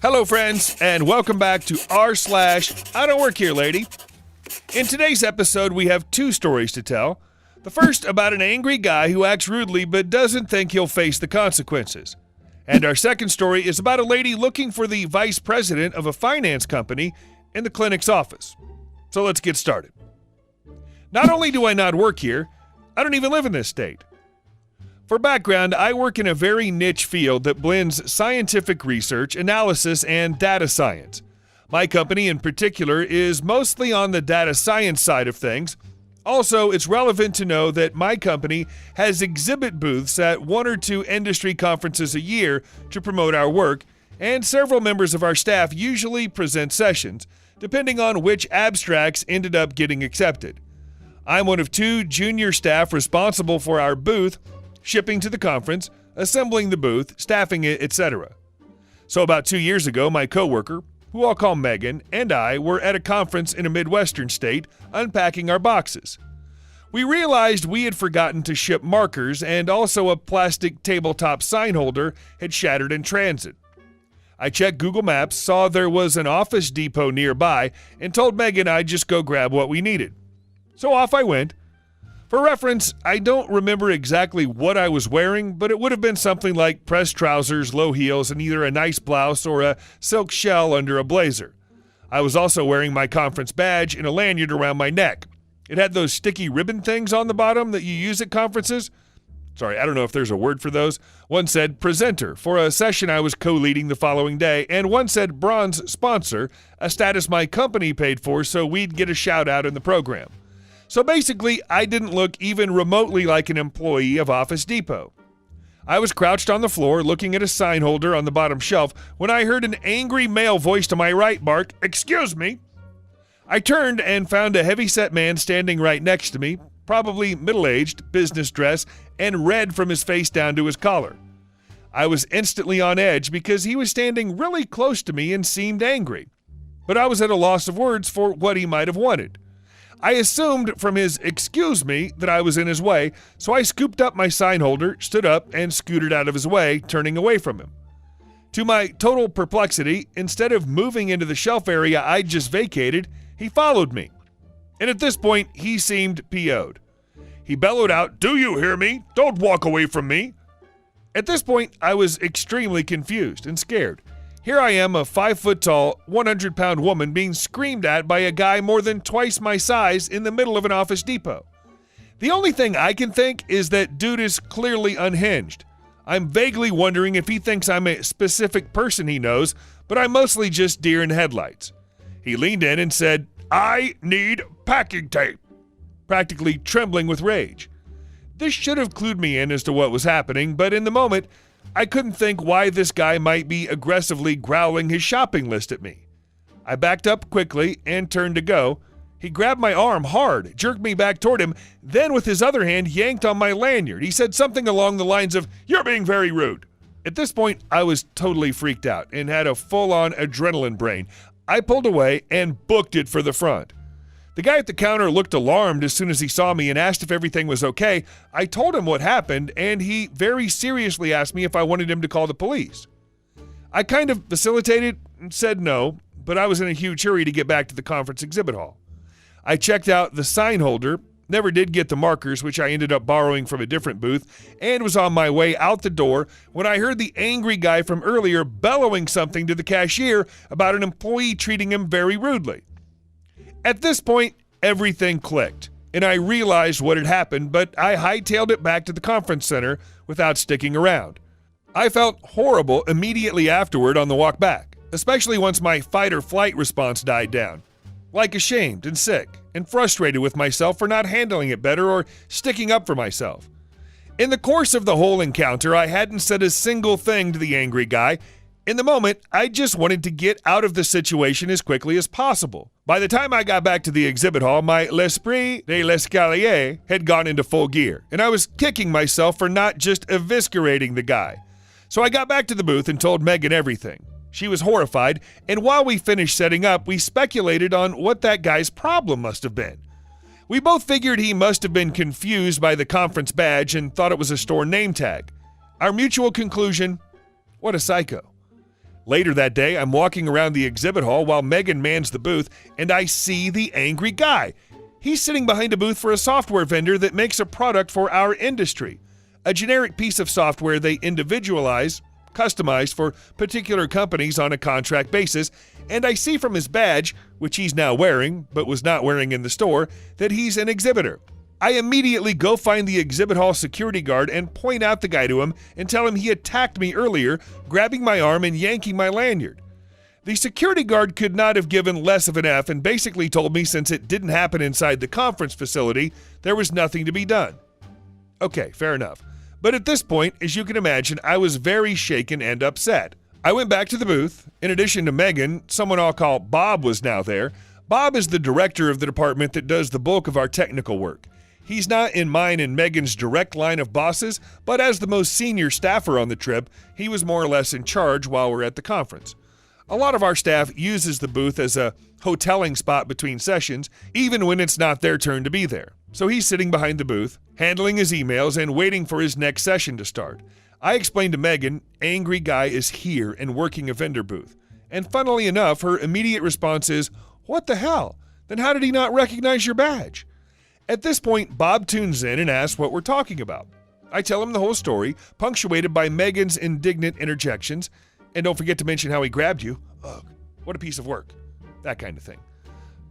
Hello, friends, and welcome back to r/IDontWorkHereLady. In today's episode, we have two stories to tell. The first about an angry guy who acts rudely but doesn't think he'll face the consequences. And our second story is about a lady looking for the vice president of a finance company in the clinic's office. So let's get started. Not only do I not work here, I don't even live in this state. For background, I work in a very niche field that blends scientific research, analysis, and data science. My company in particular is mostly on the data science side of things. Also, it's relevant to know that my company has exhibit booths at one or two industry conferences a year to promote our work, and several members of our staff usually present sessions, depending on which abstracts ended up getting accepted. I'm one of two junior staff responsible for our booth, shipping to the conference, assembling the booth, staffing it, etc. So about 2 years ago, my coworker, who I'll call Megan, and I were at a conference in a Midwestern state unpacking our boxes. We realized we had forgotten to ship markers, and also a plastic tabletop sign holder had shattered in transit. I checked Google Maps, saw there was an Office Depot nearby, and told Megan I'd just go grab what we needed. So off I went. For reference, I don't remember exactly what I was wearing, but it would have been something like pressed trousers, low heels, and either a nice blouse or a silk shell under a blazer. I was also wearing my conference badge and a lanyard around my neck. It had those sticky ribbon things on the bottom that you use at conferences. Sorry, I don't know if there's a word for those. One said presenter for a session I was co-leading the following day, and one said bronze sponsor, a status my company paid for so we'd get a shout out in the program. So basically, I didn't look even remotely like an employee of Office Depot. I was crouched on the floor looking at a sign holder on the bottom shelf when I heard an angry male voice to my right bark, "Excuse me." I turned and found a heavy-set man standing right next to me, probably middle-aged, business dress, and red from his face down to his collar. I was instantly on edge because he was standing really close to me and seemed angry. But I was at a loss of words for what he might have wanted. I assumed from his "excuse me" that I was in his way, so I scooped up my sign holder, stood up, and scooted out of his way, turning away from him. To my total perplexity, instead of moving into the shelf area I'd just vacated, he followed me. And at this point, he seemed PO'd. He bellowed out, "Do you hear me? Don't walk away from me." At this point, I was extremely confused and scared. Here I am, a 5-foot-tall, 100-pound woman being screamed at by a guy more than twice my size in the middle of an Office Depot. The only thing I can think is that dude is clearly unhinged. I'm vaguely wondering if he thinks I'm a specific person he knows, but I'm mostly just deer in headlights. He leaned in and said, "I need packing tape," practically trembling with rage. This should have clued me in as to what was happening, but in the moment, I couldn't think why this guy might be aggressively growling his shopping list at me. I backed up quickly and turned to go. He grabbed my arm hard, jerked me back toward him, then with his other hand yanked on my lanyard. He said something along the lines of, "You're being very rude." At this point, I was totally freaked out and had a full-on adrenaline brain. I pulled away and booked it for the front. The guy at the counter looked alarmed as soon as he saw me and asked if everything was okay. I told him what happened, and he very seriously asked me if I wanted him to call the police. I kind of facilitated and said no, but I was in a huge hurry to get back to the conference exhibit hall. I checked out the sign holder, never did get the markers, which I ended up borrowing from a different booth, and was on my way out the door when I heard the angry guy from earlier bellowing something to the cashier about an employee treating him very rudely. At this point, everything clicked, and I realized what had happened, but I hightailed it back to the conference center without sticking around. I felt horrible immediately afterward on the walk back, especially once my fight-or-flight response died down. Like ashamed and sick, and frustrated with myself for not handling it better or sticking up for myself. In the course of the whole encounter, I hadn't said a single thing to the angry guy. In the moment, I just wanted to get out of the situation as quickly as possible. By the time I got back to the exhibit hall, my l'esprit de l'escalier had gone into full gear, and I was kicking myself for not just eviscerating the guy. So I got back to the booth and told Megan everything. She was horrified, and while we finished setting up, we speculated on what that guy's problem must have been. We both figured he must have been confused by the conference badge and thought it was a store name tag. Our mutual conclusion, what a psycho. Later that day, I'm walking around the exhibit hall while Megan mans the booth, and I see the angry guy. He's sitting behind a booth for a software vendor that makes a product for our industry. A generic piece of software they individualize, customize for particular companies on a contract basis, and I see from his badge, which he's now wearing, but was not wearing in the store, that he's an exhibitor. I immediately go find the exhibit hall security guard and point out the guy to him and tell him he attacked me earlier, grabbing my arm and yanking my lanyard. The security guard could not have given less of an F and basically told me since it didn't happen inside the conference facility, there was nothing to be done. Okay, fair enough. But at this point, as you can imagine, I was very shaken and upset. I went back to the booth. In addition to Megan, someone I'll call Bob was now there. Bob is the director of the department that does the bulk of our technical work. He's not in mine and Megan's direct line of bosses, but as the most senior staffer on the trip, he was more or less in charge while we're at the conference. A lot of our staff uses the booth as a hoteling spot between sessions, even when it's not their turn to be there. So he's sitting behind the booth, handling his emails and waiting for his next session to start. I explained to Megan, angry guy is here and working a vendor booth. And funnily enough, her immediate response is, "What the hell? Then how did he not recognize your badge?" At this point, Bob tunes in and asks what we're talking about. I tell him the whole story, punctuated by Megan's indignant interjections. And don't forget to mention how he grabbed you. Ugh, what a piece of work. That kind of thing.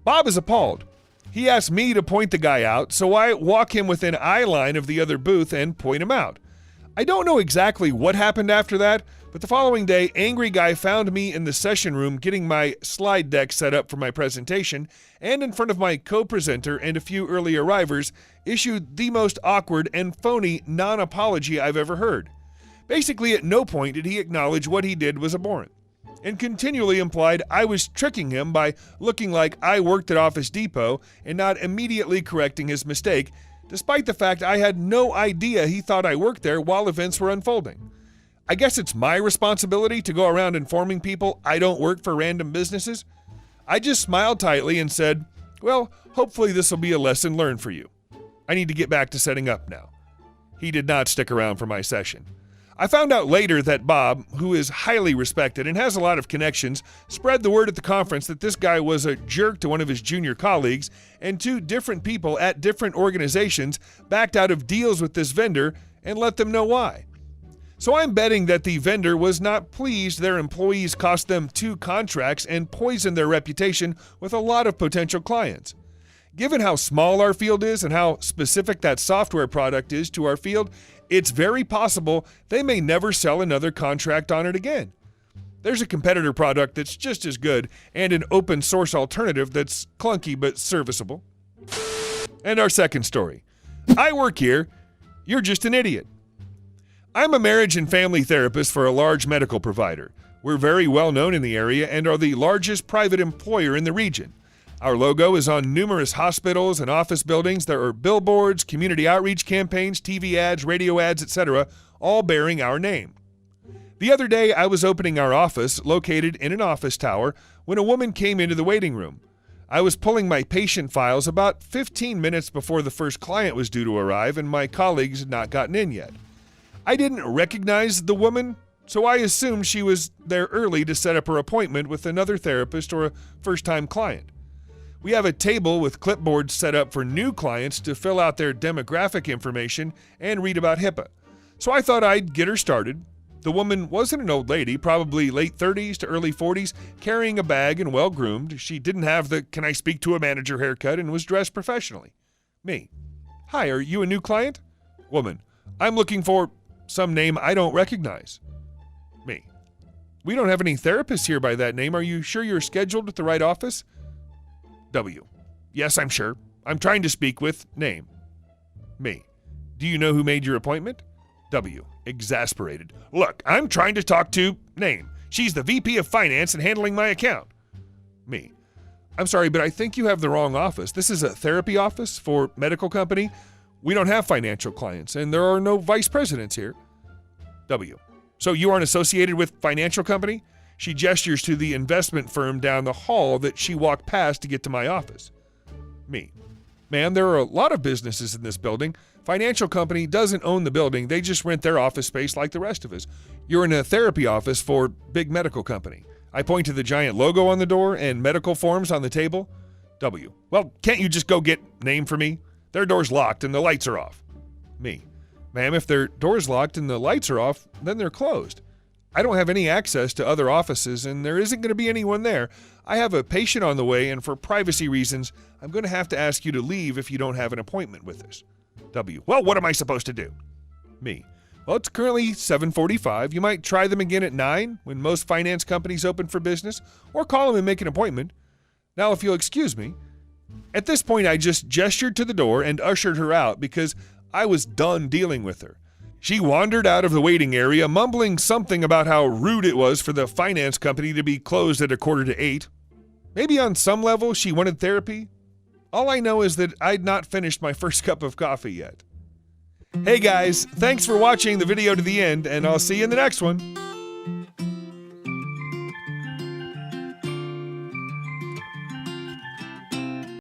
Bob is appalled. He asks me to point the guy out, so I walk him within eye line of the other booth and point him out. I don't know exactly what happened after that, but the following day, angry guy found me in the session room getting my slide deck set up for my presentation, and in front of my co-presenter and a few early arrivers, issued the most awkward and phony non-apology I've ever heard. Basically, at no point did he acknowledge what he did was abhorrent, and continually implied I was tricking him by looking like I worked at Office Depot and not immediately correcting his mistake, despite the fact I had no idea he thought I worked there while events were unfolding. I guess it's my responsibility to go around informing people I don't work for random businesses. I just smiled tightly and said, "Well, hopefully this will be a lesson learned for you. I need to get back to setting up now." He did not stick around for my session. I found out later that Bob, who is highly respected and has a lot of connections, spread the word at the conference that this guy was a jerk to one of his junior colleagues, and two different people at different organizations backed out of deals with this vendor and let them know why. So I'm betting that the vendor was not pleased their employees cost them 2 contracts and poisoned their reputation with a lot of potential clients. Given how small our field is and how specific that software product is to our field, it's very possible they may never sell another contract on it again. There's a competitor product that's just as good and an open source alternative that's clunky but serviceable. And our second story. I work here. You're just an idiot. I'm a marriage and family therapist for a large medical provider. We're very well known in the area and are the largest private employer in the region. Our logo is on numerous hospitals and office buildings. There are billboards, community outreach campaigns, TV ads, radio ads, etc., all bearing our name. The other day, I was opening our office, located in an office tower, when a woman came into the waiting room. I was pulling my patient files about 15 minutes before the first client was due to arrive, and my colleagues had not gotten in yet. I didn't recognize the woman, so I assumed she was there early to set up her appointment with another therapist or a first-time client. We have a table with clipboards set up for new clients to fill out their demographic information and read about HIPAA. So I thought I'd get her started. The woman wasn't an old lady, probably late 30s to early 40s, carrying a bag and well-groomed. She didn't have the "can I speak to a manager" haircut and was dressed professionally. Me. "Hi, are you a new client?" Woman. "I'm looking for some name I don't recognize." Me. "We don't have any therapists here by that name. Are you sure you're scheduled at the right office?" W. "Yes, I'm sure. I'm trying to speak with name." Me. "Do you know who made your appointment?" W. Exasperated. "Look, I'm trying to talk to name. She's the VP of Finance and handling my account." Me. "I'm sorry, but I think you have the wrong office. This is a therapy office for medical company. We don't have financial clients, and there are no vice presidents here." W. "So you aren't associated with financial company?" She gestures to the investment firm down the hall that she walked past to get to my office. Me. "Ma'am, there are a lot of businesses in this building. Financial company doesn't own the building. They just rent their office space like the rest of us. You're in a therapy office for big medical company. I point to the giant logo on the door and medical forms on the table. W. Well, can't you just go get name for me? Their door's locked and the lights are off. Me. Ma'am, if their door's locked and the lights are off, then they're closed. I don't have any access to other offices and there isn't going to be anyone there. I have a patient on the way and for privacy reasons, I'm going to have to ask you to leave if you don't have an appointment with us. W. Well, what am I supposed to do? Me. Well, it's currently 7:45. You might try them again at 9 when most finance companies open for business, or call them and make an appointment. Now, if you'll excuse me. At this point, I just gestured to the door and ushered her out because I was done dealing with her. She wandered out of the waiting area, mumbling something about how rude it was for the finance company to be closed at 7:45. Maybe on some level she wanted therapy. All I know is that I'd not finished my first cup of coffee yet. Hey guys, thanks for watching the video to the end, and I'll see you in the next one.